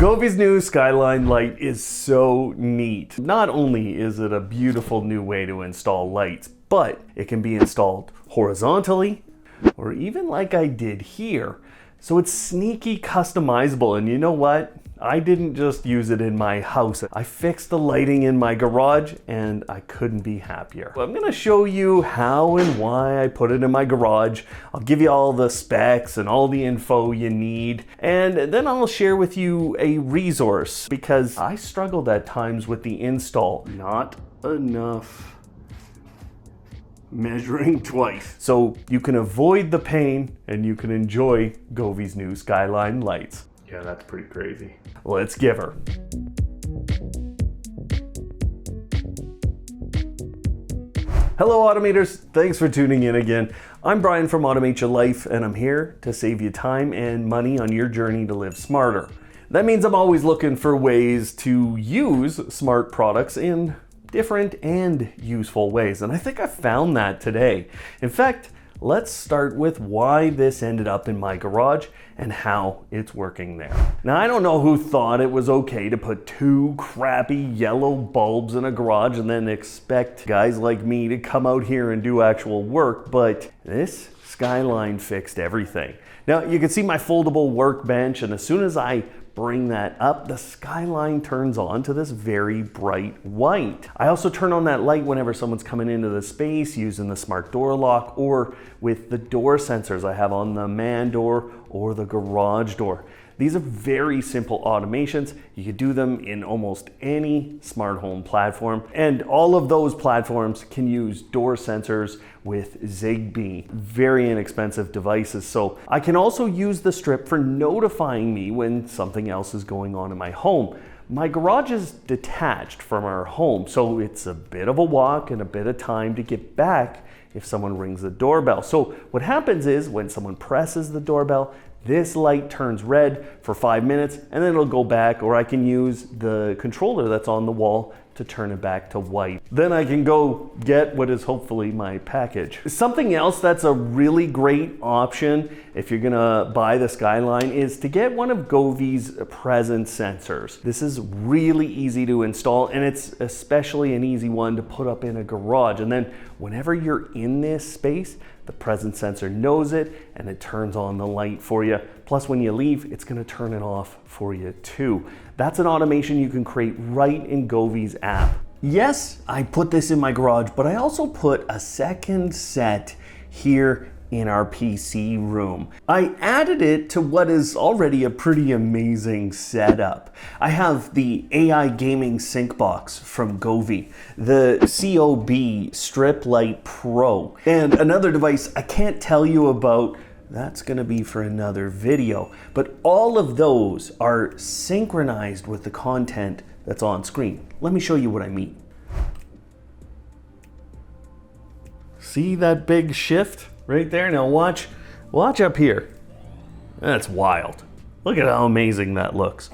Govee's new Skyline light is so neat. Not only is it a beautiful new way to install lights, but it can be installed horizontally or even like I did here. So it's sneaky customizable, and you know what? I didn't just use it in my house. I fixed the lighting in my garage and I couldn't be happier. I'm gonna show you how and why I put it in my garage. I'll give you all the specs and all the info you need, and then I'll share with you a resource because I struggled at times with the install. Not enough measuring twice. So you can avoid the pain and you can enjoy Govee's new Skyline lights. Yeah, that's pretty crazy. Let's give her. Hello Automators, thanks for tuning in again. I'm Brian from Automate Your Life, and I'm here to save you time and money on your journey to live smarter. That means I'm always looking for ways to use smart products in different and useful ways, and I think I found that today. In fact, let's start with why this ended up in my garage and how it's working there. Now, I don't know who thought it was okay to put two crappy yellow bulbs in a garage and then expect guys like me to come out here and do actual work, but this Skyline fixed everything. Now, you can see my foldable workbench, and as soon as I bring that up, the Skyline turns on to this very bright white. I also turn on that light whenever someone's coming into the space using the smart door lock or with the door sensors I have on the man door or the garage door. These are very simple automations. You could do them in almost any smart home platform, and all of those platforms can use door sensors with Zigbee. Very inexpensive devices. So I can also use the strip for notifying me when something else is going on in my home. My garage is detached from our home, so it's a bit of a walk and a bit of time to get back if someone rings the doorbell. So what happens is when someone presses the doorbell, this light turns red for 5 minutes and then it'll go back, or I can use the controller that's on the wall to turn it back to white. Then I can go get what is hopefully my package. Something else that's a really great option if you're gonna buy the Skyline is to get one of Govee's presence sensors. This is really easy to install, and it's especially an easy one to put up in a garage. And then whenever you're in this space, the presence sensor knows it and it turns on the light for you. Plus, when you leave, it's gonna turn it off for you too. That's an automation you can create right in Govee's app. Yes, I put this in my garage, but I also put a second set here in our PC room. I added it to what is already a pretty amazing setup. I have the AI gaming sync box from Govee, the COB Strip Light Pro, and another device I can't tell you about. That's gonna be for another video. But all of those are synchronized with the content that's on screen. Let me show you what I mean. See that big shift right there? Now watch up here. That's wild. Look at how amazing that looks.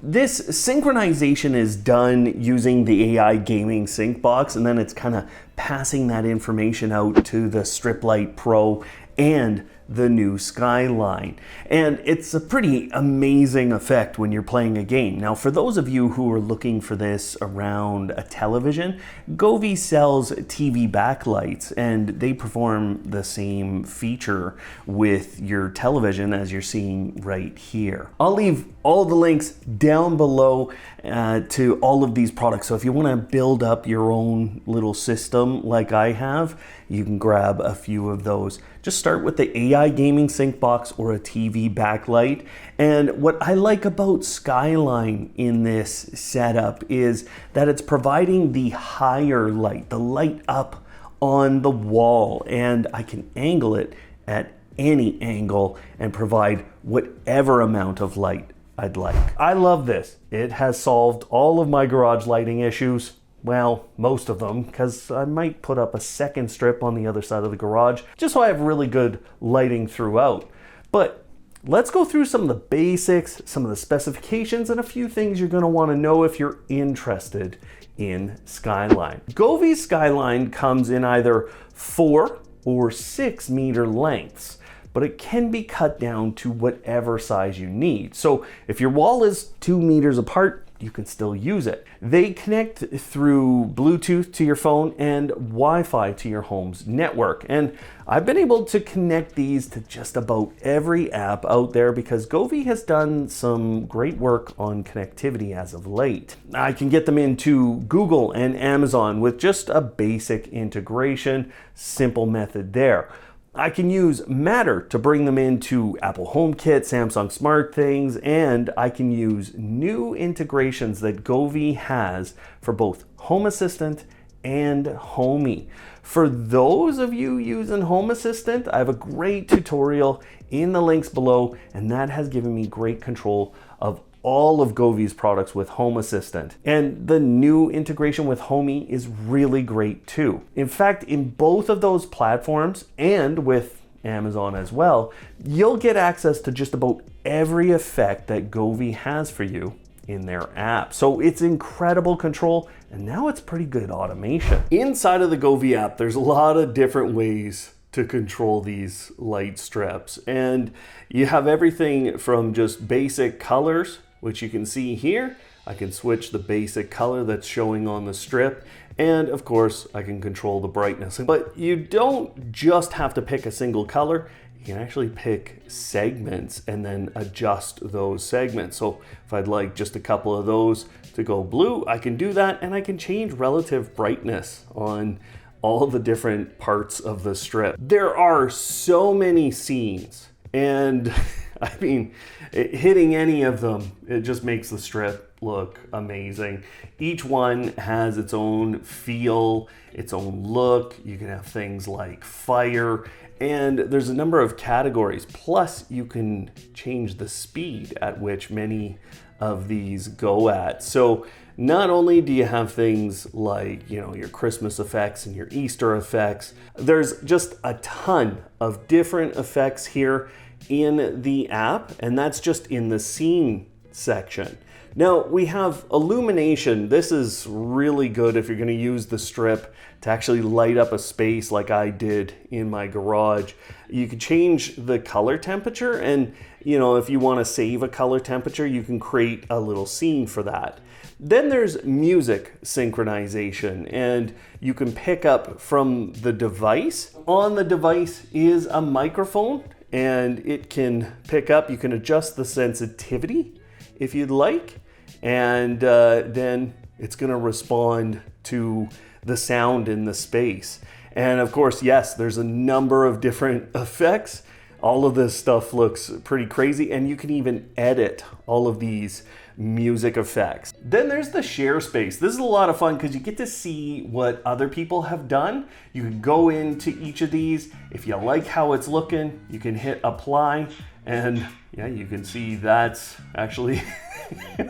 This synchronization is done using the AI gaming sync box, and then it's kind of passing that information out to the Strip Light Pro and the new Skyline. And it's a pretty amazing effect when you're playing a game. Now, for those of you who are looking for this around a television, Govee sells TV backlights, and they perform the same feature with your television as you're seeing right here. I'll leave all the links down below to all of these products. So if you want to build up your own little system like I have, you can grab a few of those. Just start with the AI gaming sync box or a TV backlight. And what I like about Skyline in this setup is that it's providing the higher light, the light up on the wall, and I can angle it at any angle and provide whatever amount of light I'd like. I love this. It has solved all of my garage lighting issues. Well, most of them, because I might put up a second strip on the other side of the garage, just so I have really good lighting throughout. But let's go through some of the basics, some of the specifications, and a few things you're gonna wanna know if you're interested in Skyline. Govee Skyline comes in either 4 or 6 meter lengths, but it can be cut down to whatever size you need. So if your wall is 2 meters apart, you can still use it. They connect through Bluetooth to your phone and Wi-Fi to your home's network. And I've been able to connect these to just about every app out there because Govee has done some great work on connectivity as of late. I can get them into Google and Amazon with just a basic integration, simple method there. I can use Matter to bring them into Apple HomeKit, Samsung SmartThings, and I can use new integrations that Govee has for both Home Assistant and Homey. For those of you using Home Assistant, I have a great tutorial in the links below, and that has given me great control of all of Govee's products with Home Assistant. And the new integration with Homey is really great too. In fact, in both of those platforms and with Amazon as well, you'll get access to just about every effect that Govee has for you in their app. So it's incredible control, and now it's pretty good automation. Inside of the Govee app, there's a lot of different ways to control these light strips. And you have everything from just basic colors, which you can see here. I can switch the basic color that's showing on the strip. And of course, I can control the brightness. But you don't just have to pick a single color. You can actually pick segments and then adjust those segments. So if I'd like just a couple of those to go blue, I can do that, and I can change relative brightness on all the different parts of the strip. There are so many scenes, and I mean, hitting any of them, it just makes the strip look amazing. Each one has its own feel, its own look. You can have things like fire, and there's a number of categories. Plus, you can change the speed at which many of these go at. So not only do you have things like, your Christmas effects and your Easter effects, there's just a ton of different effects here in the app, and that's just in the scene section. Now we have illumination. This is really good if you're going to use the strip to actually light up a space like I did in my garage. You can change the color temperature, and if you want to save a color temperature, you can create a little scene for that. Then there's music synchronization, and you can pick up from the device. On the device is a microphone, and it can pick up. You can adjust the sensitivity if you'd like, and then it's going to respond to the sound in the space. And of course, yes, there's a number of different effects. All of this stuff looks pretty crazy, and you can even edit all of these music effects. Then there's the share space. This is a lot of fun because you get to see what other people have done. You can go into each of these. If you like how it's looking, you can hit apply, and yeah, you can see that's actually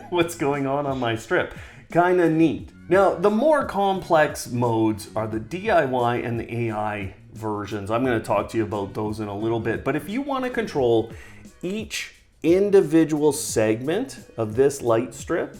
what's going on my strip. Kind of neat. Now, the more complex modes are the DIY and the AI versions. I'm going to talk to you about those in a little bit, but if you want to control each individual segment of this light strip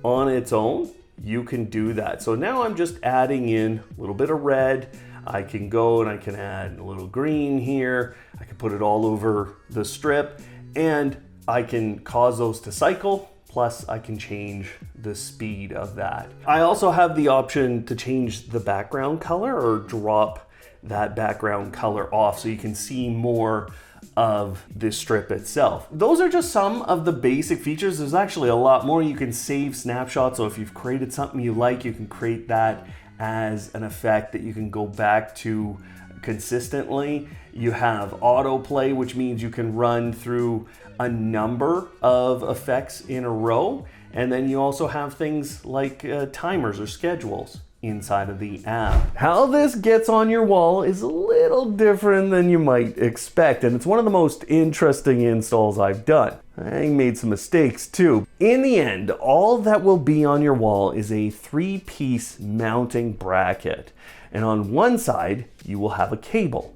on its own, you can do that. So now I'm just adding in a little bit of red. I can go and I can add a little green here. I can put it all over the strip, and I can cause those to cycle. Plus, I can change the speed of that. I also have the option to change the background color or drop that background color off so you can see more of the strip itself. Those are just some of the basic features. There's actually a lot more. You can save snapshots. So if you've created something you like, you can create that as an effect that you can go back to consistently. You have autoplay, which means you can run through a number of effects in a row. And then you also have things like timers or schedules inside of the app. How this gets on your wall is a little different than you might expect, and it's one of the most interesting installs I've done. I made some mistakes too. In the end, all that will be on your wall is a 3-piece mounting bracket, and on one side you will have a cable.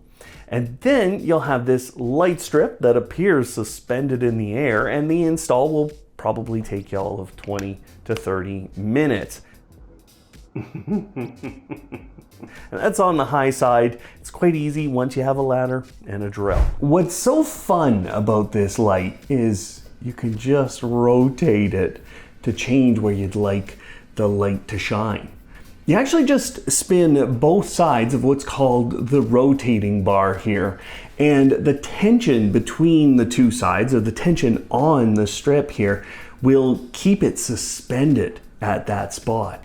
And then you'll have this light strip that appears suspended in the air, and the install will probably take you all of 20 to 30 minutes. And that's on the high side. It's quite easy once you have a ladder and a drill. What's so fun about this light is you can just rotate it to change where you'd like the light to shine. You actually just spin both sides of what's called the rotating bar here, and the tension between the two sides, or the tension on the strip here, will keep it suspended at that spot.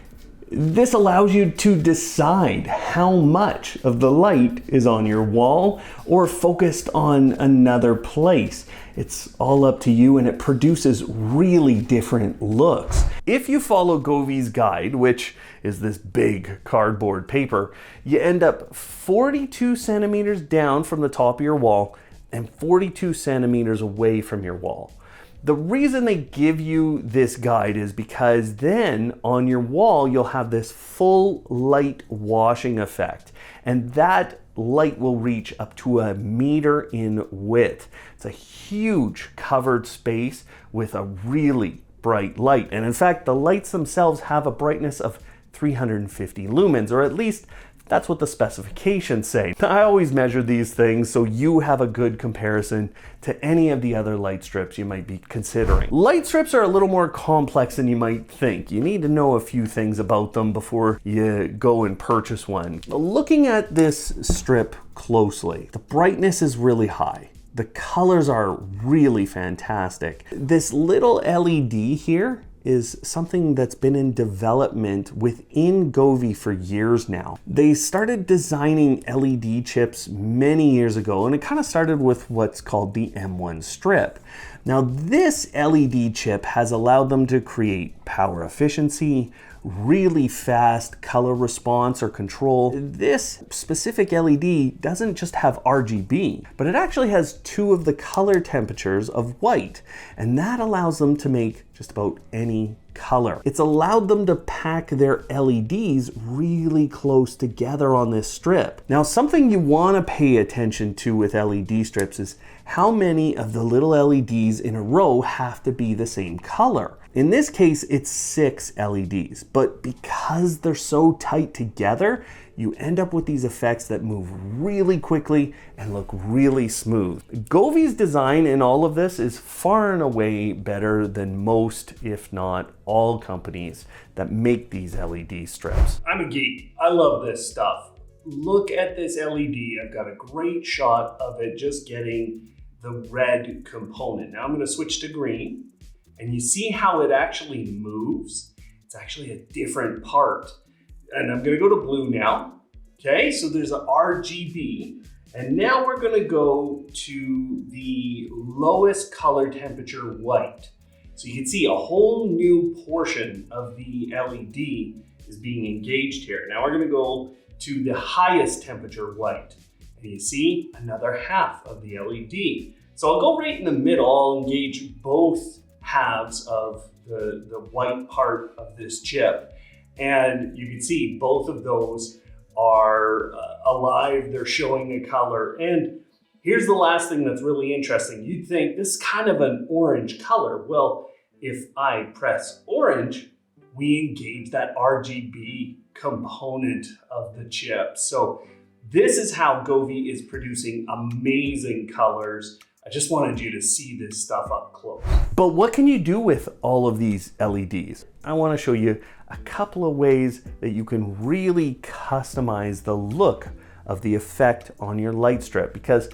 This allows you to decide how much of the light is on your wall or focused on another place. It's all up to you, and it produces really different looks. If you follow Govee's guide, which is this big cardboard paper, you end up 42 centimeters down from the top of your wall and 42 centimeters away from your wall. The reason they give you this guide is because then on your wall you'll have this full light washing effect, and that light will reach up to 1 meter in width. It's a huge covered space with a really bright light, and in fact the lights themselves have a brightness of 350 lumens, or at least that's what the specifications say. I always measure these things so you have a good comparison to any of the other light strips you might be considering. Light strips are a little more complex than you might think. You need to know a few things about them before you go and purchase one. Looking at this strip closely, the brightness is really high. The colors are really fantastic. This little LED here is something that's been in development within Govee for years now. They started designing LED chips many years ago, and it kind of started with what's called the M1 strip. Now this LED chip has allowed them to create power efficiency, really fast color response or control. This specific LED doesn't just have RGB, but it actually has 2 of the color temperatures of white, and that allows them to make just about any color. It's allowed them to pack their LEDs really close together on this strip. Now, something you want to pay attention to with LED strips is how many of the little LEDs in a row have to be the same color. In this case, it's 6 LEDs, but because they're so tight together, you end up with these effects that move really quickly and look really smooth. Govee's design in all of this is far and away better than most, if not all, companies that make these LED strips. I'm a geek. I love this stuff. Look at this LED. I've got a great shot of it just getting the red component. Now I'm going to switch to green. And you see how it actually moves? It's actually a different part. And I'm gonna go to blue now. Okay, so there's an RGB. And now we're gonna go to the lowest color temperature white. So you can see a whole new portion of the LED is being engaged here. Now we're gonna go to the highest temperature white. And you see another half of the LED. So I'll go right in the middle. I'll engage both halves of the white part of this chip, and you can see both of those are alive. They're showing a color. And here's the last thing that's really interesting. You'd think this is kind of an orange color. Well, if I press orange, we engage that RGB component of the chip. So this is how Govee is producing amazing colors. I just wanted you to see this stuff up close. But what can you do with all of these LEDs? I want to show you a couple of ways that you can really customize the look of the effect on your light strip, because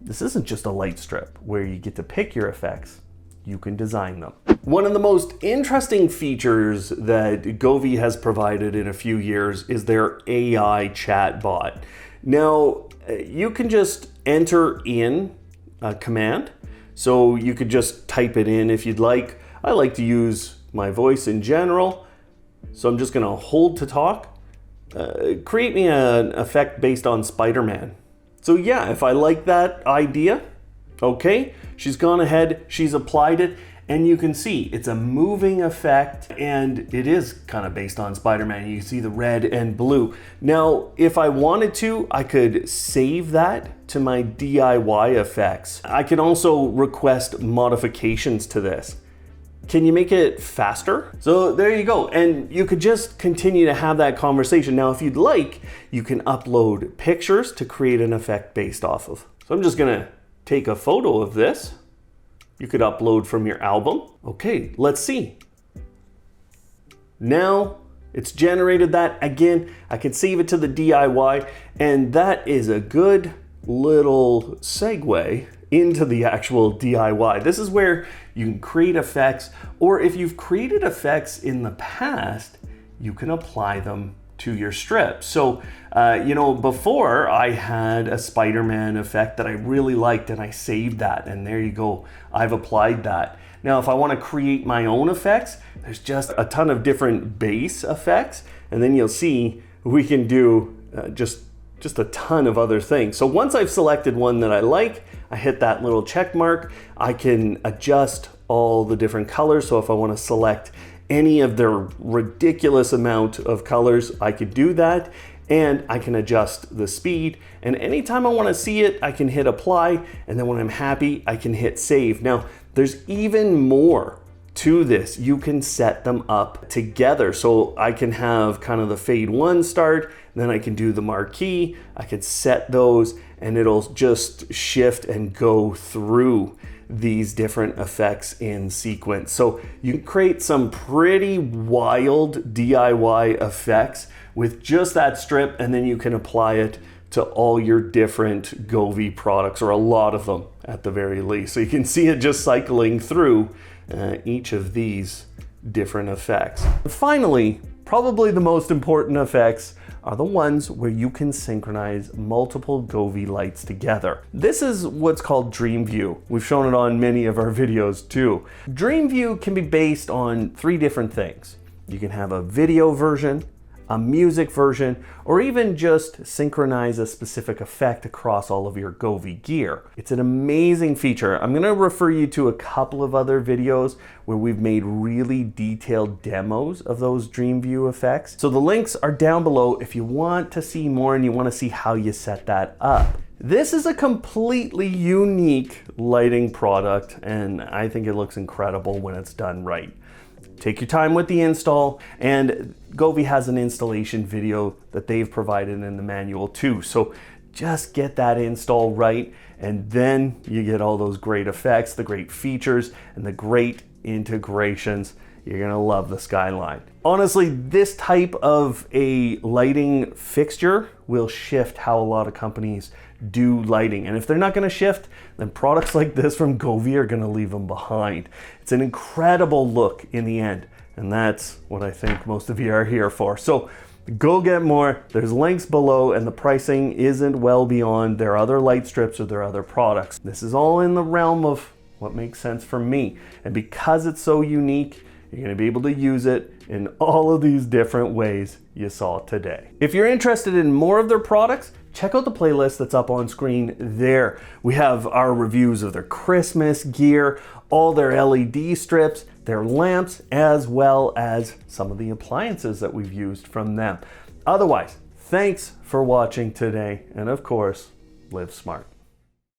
this isn't just a light strip where you get to pick your effects, you can design them. One of the most interesting features that Govee has provided in a few years is their AI chatbot. Now, you can just enter in a command. So you could just type it in if you'd like. I like to use my voice in general. So I'm just gonna hold to talk. Create me an effect based on Spider-Man. So yeah, if I like that idea, okay, she's gone ahead, she's applied it, and you can see it's a moving effect, and it is kind of based on Spider-Man. You can see the red and blue. Now, if I wanted to, I could save that to my DIY effects. I can also request modifications to this. Can you make it faster? So there you go. And you could just continue to have that conversation. Now, if you'd like, you can upload pictures to create an effect based off of. So I'm just gonna take a photo of this. You could upload from your album. Okay, let's see. Now it's generated that. Again, I can save it to the DIY, and that is a good little segue into the actual DIY. This is where you can create effects, or if you've created effects in the past, you can apply them to your strip. So, before I had a Spider-Man effect that I really liked and I saved that, and there you go, I've applied that. Now, if I want to create my own effects, there's just a ton of different base effects, and then you'll see we can do just a ton of other things. So once I've selected one that I like, I hit that little check mark. I can adjust all the different colors. So if I want to select any of the ridiculous amount of colors, I could do that. And I can adjust the speed. And anytime I want to see it, I can hit apply. And then when I'm happy, I can hit save. Now, there's even more to this. You can set them up together. So I can have kind of the fade one start, then I can do the marquee. I could set those and it'll just shift and go through these different effects in sequence. So you can create some pretty wild DIY effects with just that strip, and then you can apply it to all your different Govee products, or a lot of them at the very least. So you can see it just cycling through each of these different effects. Finally, probably the most important effects are the ones where you can synchronize multiple Govee lights together. This is what's called Dream View. We've shown it on many of our videos too. Dream View can be based on 3 different things. You can have a video version, a music version, or even just synchronize a specific effect across all of your Govee gear. It's an amazing feature. I'm gonna refer you to a couple of other videos where we've made really detailed demos of those Dream View effects. So the links are down below if you want to see more and you want to see how you set that up. This is a completely unique lighting product, and I think it looks incredible when it's done right. Take your time with the install, and Govee has an installation video that they've provided in the manual too. So just get that install right, and then you get all those great effects, the great features, and the great integrations. You're gonna love the Skyline. Honestly, this type of a lighting fixture will shift how a lot of companies do lighting. And if they're not gonna shift, then products like this from Govee are gonna leave them behind. It's an incredible look in the end. And that's what I think most of you are here for. So go get more. There's links below, and the pricing isn't well beyond their other light strips or their other products. This is all in the realm of what makes sense for me. And because it's so unique, you're gonna be able to use it in all of these different ways you saw today. If you're interested in more of their products, check out the playlist that's up on screen there. We have our reviews of their Christmas gear, all their LED strips, their lamps, as well as some of the appliances that we've used from them. Otherwise, thanks for watching today, and of course, live smart.